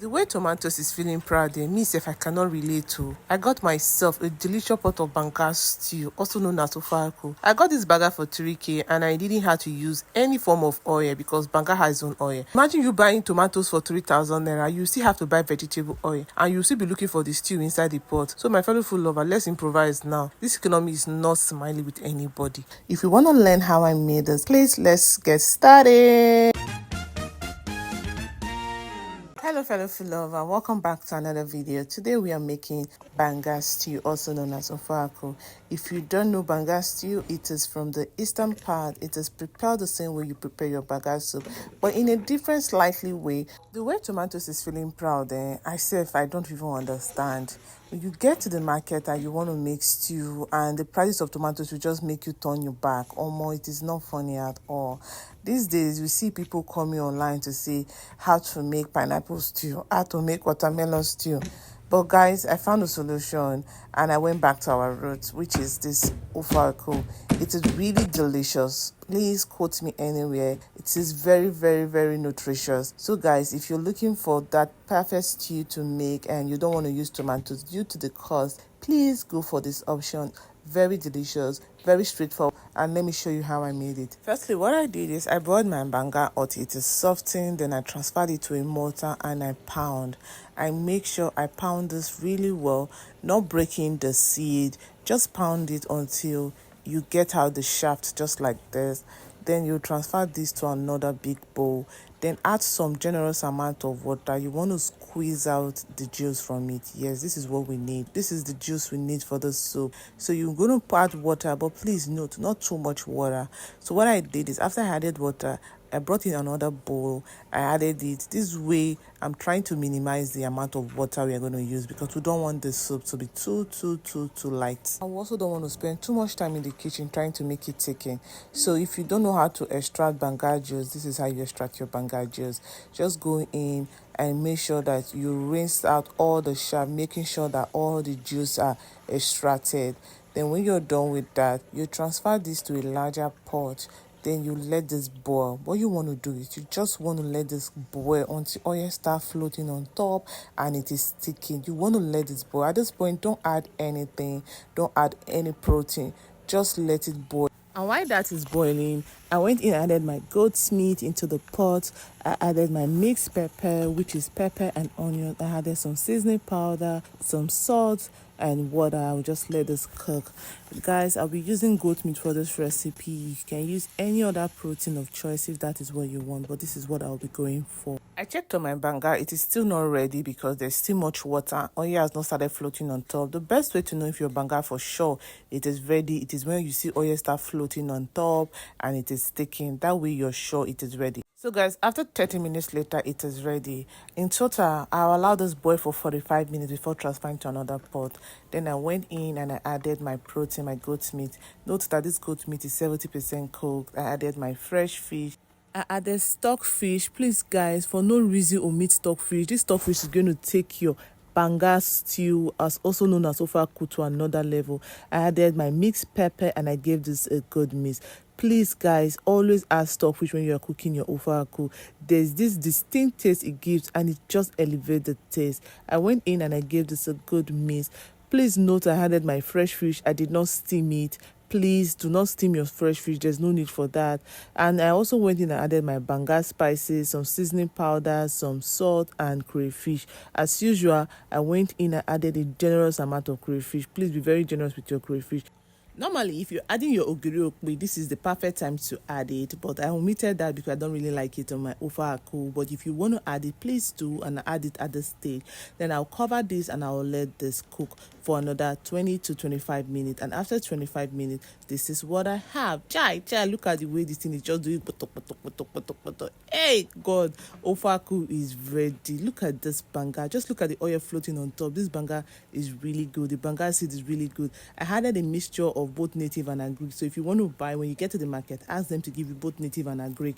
The way tomatoes is feeling proud there, me if I cannot relate to. I got myself a delicious pot of Banga stew, also known as ofeakwu. I got this burger for 3k and I didn't have to use any form of oil because Banga has its own oil. Imagine you buying tomatoes for 3,000 naira, you still have to buy vegetable oil and you still be looking for the stew inside the pot. So my fellow food lover, let's improvise now. This economy is not smiling with anybody. If you want to learn how I made this, please let's get started. Hello fellow food lover, welcome back to another video. Today we are making Banga stew, also known as ofeakwu. If you don't know Banga stew, it is from the eastern part. It is prepared the same way you prepare your Banga soup, but in a different slightly way. The way tomatoes is feeling proud, I don't even understand. When you get to the market and you want to make stew and the prices of tomatoes will just make you turn your back, more, it is not funny at all. These days we see people coming online to say how to make pineapple stew, how to make watermelon stew. But guys, I found a solution and I went back to our roots, which is this ofeakwu. It is really delicious. Please quote me anywhere. It is very, very, very nutritious. So guys, if you're looking for that perfect stew to make and you don't want to use tomatoes due to the cost, please go for this option. Very delicious, very straightforward, and let me show you how I made it. Firstly, what I did is I boiled my Banga until it is softened, then I transferred it to a mortar and I pound. I make sure I pound this really well, not breaking the seed. Just pound it until you get out the shaft, just like this. Then you transfer this to another big bowl. Then add some generous amount of water. You want to squeeze out the juice from it. Yes, this is what we need. This is the juice we need for the soup. So you're going to add water, but please note, not too much water. So what I did is after I added water, I brought in another bowl. I added it. This way, I'm trying to minimize the amount of water we are going to use because we don't want the soup to be too light. I also don't want to spend too much time in the kitchen trying to make it thicken. So if you don't know how to extract Banga juice, this is how you extract your Banga juice. Just go in and make sure that you rinse out all the shaft, making sure that all the juice are extracted. Then when you're done with that, you transfer this to a larger pot. Then you let this boil. What you want to do is you just want to let this boil until oil start floating on top and it is sticking. You want to let this boil. At this point, don't add anything. Don't add any protein. Just let it boil. And while that is boiling, I went in and added my goat's meat into the pot. I added my mixed pepper, which is pepper and onion. I added some seasoning powder, some salt, and water. I'll just let this cook. Guys, I'll be using goat meat for this recipe. You can use any other protein of choice if that is what you want, but this is what I'll be going for. I checked on my Banga. It is still not ready because there's still much water. Oil has not started floating on top. The best way to know if your Banga for sure it is ready, it is when you see oil start floating on top and it is sticking. That way you're sure it is ready. So guys, after 30 minutes later, it is ready. In total, I'll allow this boil for 45 minutes before transferring to another pot. Then I went in and I added my protein, my goat meat. Note that this goat meat is 70% cooked. I added my fresh fish. I added stock fish. Please guys, for no reason omit stock fish. This stock fish is going to take your Banga stew, as also known as ofeakwu, to another level. I added my mixed pepper and I gave this a good mix. Please guys, always add stockfish when you are cooking your ofeakwu. There's this distinct taste it gives and it just elevates the taste. I went in and I gave this a good mix. Please note I added my fresh fish. I did not steam it. Please do not steam your fresh fish. There's no need for that. And I also went in and added my Banga spices, some seasoning powder, some salt, and crayfish. As usual, I went in and added a generous amount of crayfish. Please be very generous with your crayfish. Normally, if you're adding your ogiri okpe, this is the perfect time to add it, but I omitted that because I don't really like it on my ofeakwu. But if you want to add it, please do, and add it at the stage. Then I'll cover this and I'll let this cook for another 20 to 25 minutes. And after 25 minutes, this is what I have. Chai, look at the way this thing is just doing. Hey, God, ofeakwu is ready. Look at this Banga. Just look at the oil floating on top. This Banga is really good. The Banga seed is really good. I added a mixture of both native and agric. So if you want to buy, when you get to the market, ask them to give you both native and agric.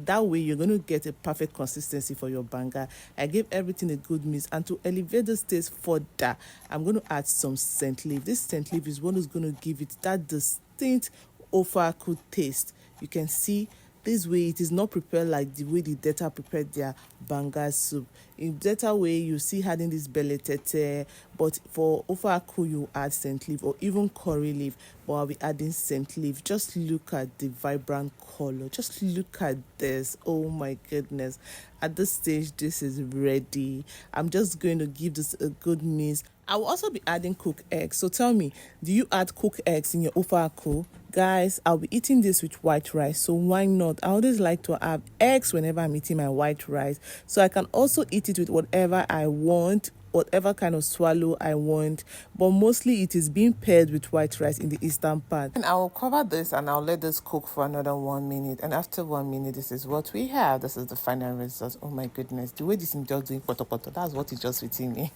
That way, you're going to get a perfect consistency for your Banga. I gave everything a good mix. And to elevate the taste further, I'm going to add some scent leaf. This scent leaf is what is going to give it that distinct ofeakwu taste. You can see This way it is not prepared like the way the Delta prepared their banga soup. In Delta way, you see adding this belle tete, but for ofeakwu you add scent leaf or even curry leaf, but I'll be adding scent leaf. Just look at the vibrant color. Just look at this. Oh my goodness. At this stage, this is ready. I'm just going to give this a good mix. I will also be adding cooked eggs. So tell me, do you add cooked eggs in your ofeakwu? Guys, I'll be eating this with white rice, so why not? I always like to have eggs whenever I'm eating my white rice, so I can also eat it with whatever I want, whatever kind of swallow I want, but mostly it is being paired with white rice in the eastern part. And I will cover this and I'll let this cook for another 1 minute, and after 1 minute, this is what we have. This is the final result. Oh my goodness, the way this is just doing poto poto, that's what is just fitting me.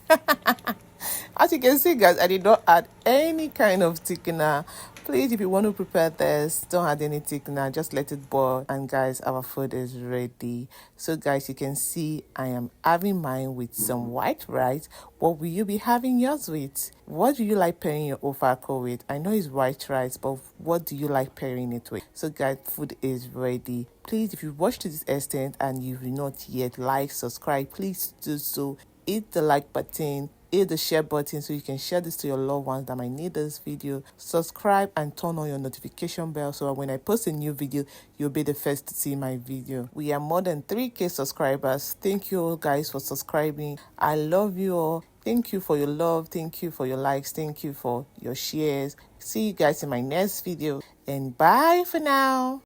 As you can see, guys, I did not add any kind of thickener. Please, if you want to prepare this, don't add any thickener, just let it boil. And guys, our food is ready. So guys, you can see I am having mine with some white rice. What will you be having yours with? What do you like pairing your ofeakwu with? I know it's white rice, but what do you like pairing it with? So guys, food is ready. Please, if you've watched to this extent and you've not yet like, subscribe, please do so. Hit the like button, hit the share button so you can share this to your loved ones that might need this video. Subscribe and turn on your notification bell so that when I post a new video, you'll be the first to see my video. We are more than 3K subscribers. Thank you all guys for subscribing. I love you all. Thank you for your love. Thank you for your likes. Thank you for your shares. See you guys in my next video, and bye for now.